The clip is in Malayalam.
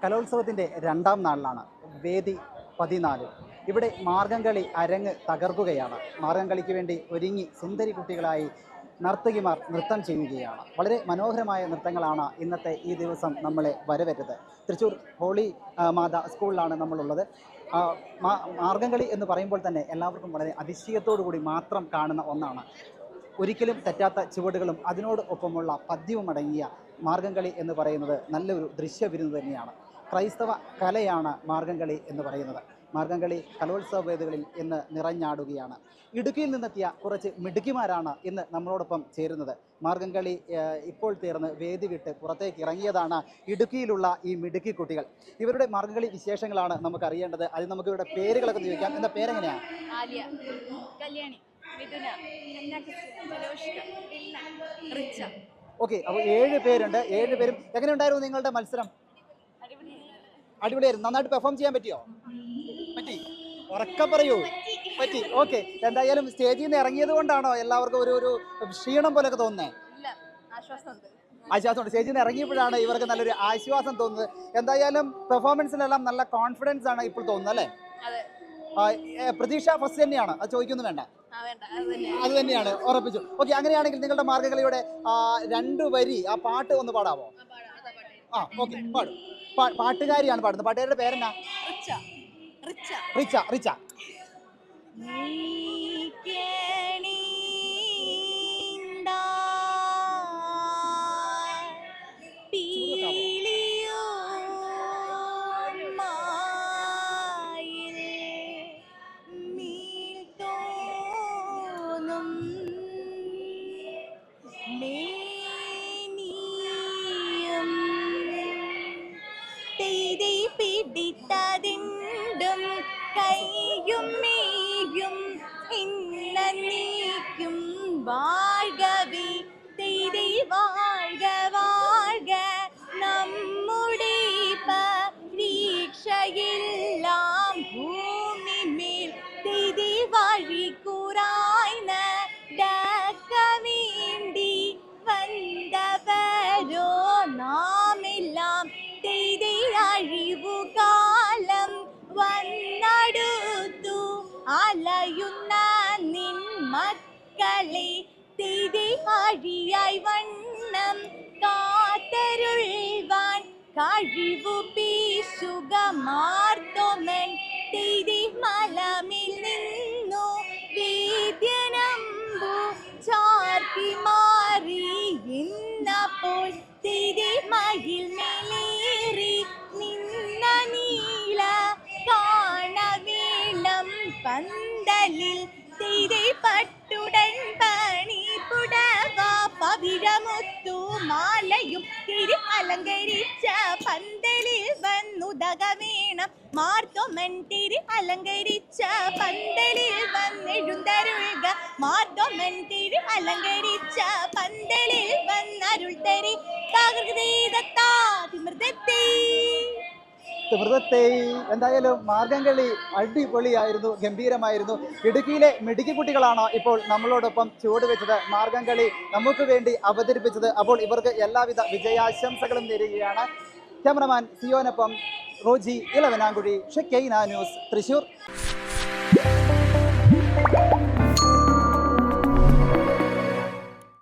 കലോത്സവത്തിൻ്റെ രണ്ടാം നാളിലാണ് വേദി 14. ഇവിടെ മാർഗംകളി അരങ്ങ് തകർക്കുകയാണ്. മാർഗംകളിക്ക് വേണ്ടി ഒരുങ്ങി സുന്ദരി കുട്ടികളായി നർത്തകിമാർ നൃത്തം ചെയ്യുകയാണ്. വളരെ മനോഹരമായ നൃത്തങ്ങളാണ് ഇന്നത്തെ ഈ ദിവസം നമ്മളെ വരവേറ്റത്. തൃശ്ശൂർ ഹോളി മാതാ സ്കൂളിലാണ് നമ്മളുള്ളത്. മാർഗംകളി എന്ന് പറയുമ്പോൾ തന്നെ എല്ലാവർക്കും വളരെ അതിശയത്തോടു കൂടി മാത്രം കാണുന്ന ഒന്നാണ്. ഒരിക്കലും തെറ്റാത്ത ചുവടുകളും അതിനോട് ഒപ്പമുള്ള പദ്യവും അടങ്ങിയ മാർഗംകളി എന്ന് പറയുന്നത് നല്ലൊരു ദൃശ്യവിരുന്ന് തന്നെയാണ്. ക്രൈസ്തവ കലയാണ് മാർഗംകളി എന്ന് പറയുന്നത്. മാർഗംകളി കലോത്സവ വേദികളിൽ ഇന്ന് നിറഞ്ഞാടുകയാണ്. ഇടുക്കിയിൽ നിന്നെത്തിയ കുറച്ച് മിടുക്കിമാരാണ് ഇന്ന് നമ്മളോടൊപ്പം ചേരുന്നത്. മാർഗംകളി ഇപ്പോൾ തീർന്ന് വേദി വിട്ട് പുറത്തേക്ക് ഇറങ്ങിയതാണ് ഇടുക്കിയിലുള്ള ഈ മിടുക്കി കുട്ടികൾ. ഇവരുടെ മാർഗംകളി വിശേഷങ്ങളാണ് നമുക്ക് അറിയേണ്ടത്. അത് നമുക്ക് ഇവരുടെ പേരുകളൊക്കെ ചോദിക്കാം. എന്താ പേരെങ്ങനെയാണ്? ഓക്കെ, അപ്പോൾ 7 പേരുണ്ട്. 7 പേരും എങ്ങനെയുണ്ടായിരുന്നു നിങ്ങളുടെ മത്സരം? അടിപൊളിയായിരുന്നു. നന്നായിട്ട് പെർഫോം ചെയ്യാൻ പറ്റിയോ? പറ്റി? ഉറക്കം പറയൂ. പറ്റി. ഓക്കെ, എന്തായാലും സ്റ്റേജിൽ നിന്ന് ഇറങ്ങിയത് കൊണ്ടാണോ എല്ലാവർക്കും ഒരു ക്ഷീണം പോലെയൊക്കെ തോന്നുന്നത്? ആശ്വാസമുണ്ട്. സ്റ്റേജിൽ നിന്ന് ഇറങ്ങിയപ്പോഴാണ് ഇവർക്ക് നല്ലൊരു ആശ്വാസം തോന്നുന്നത്. എന്തായാലും പെർഫോമൻസിലെല്ലാം നല്ല കോൺഫിഡൻസ് ആണ് ഇപ്പോൾ തോന്നുന്നത് അല്ലേ? പ്രതീക്ഷ ഫസ്റ്റ് തന്നെയാണ്, അത് ചോദിക്കൊന്നും വേണ്ട, അത് തന്നെയാണ്, ഉറപ്പിച്ചു. ഓക്കെ, അങ്ങനെയാണെങ്കിൽ നിങ്ങളുടെ മാർഗംകളിയുടെ 2 വരി ആ പാട്ട് ഒന്ന് പാടാമോ? ഓക്കെ, പാടും. പാട്ടുകാരിയാണ് പാടുന്നത്. പാട്ടുകാരുടെ പേരെന്നാ? റിച്ച. റിച്ച പിടിത്തതിണ്ടും കൈയും മെയ്യും ഇന്നീക്കും വാഴ്കവി തെയ്തി വാഴ്ക വാഴ്ക നമ്മുടെ പരീക്ഷയെല്ലാം ഭൂമിമേൽ തെയ്തി വഴി കൂറായ്ന ഡക്ക വേണ്ടി വന്നവരോ നാമെല്ലാം തെയ്തി അഴിവുകാലം വന്നടുത്തു അലയുന്ന നിൻ മക്കളെ തെയ്തി അഴിയായി വണ്ണം കാത്തരുൾവാൻ കഴിവു പീശുക മാർത്തോമൻ തെയ്തി മലമിൽ നിന്നു വേദ്യനമ്പു ചാർത്തി മാറി ഇന്നപ്പോൾ തെയ്തി മയിൽ മേലേറി നിന്ന നീല കാണവേളം പന്തലിൽ തെയ്തി പട്ടുടൻ പണി പുടവ പവിഴമുത്തു മാലയും തിരി അലങ്കരിച്ച പന്തലിൽ വന്നുതക വേണം മാർത്തോമൻ തിരി അലങ്കരിച്ച പന്തലിൽ വന്നെഴുന്തരുൾക മാർത്തോമൻ തിരി അലങ്കരിച്ച പന്തലിൽ വന്നരുൾ തരി എന്തായാലും മാർഗംകളി അടിപൊളിയായിരുന്നു, ഗംഭീരമായിരുന്നു. ഇടുക്കിയിലെ മിടുക്കി കുട്ടികളാണ് ഇപ്പോൾ നമ്മളോടൊപ്പം ചുവടുവെച്ചത്, മാർഗംകളി നമുക്ക് വേണ്ടി അവതരിപ്പിച്ചത്. അപ്പോൾ ഇവർക്ക് എല്ലാവിധ വിജയാശംസകളും നേരുകയാണ്. ക്യാമറമാൻ സിയോനൊപ്പം റോജി ഇളവനാങ്കുഴി, ഷെക്കൈന ന്യൂസ്, തൃശ്ശൂർ.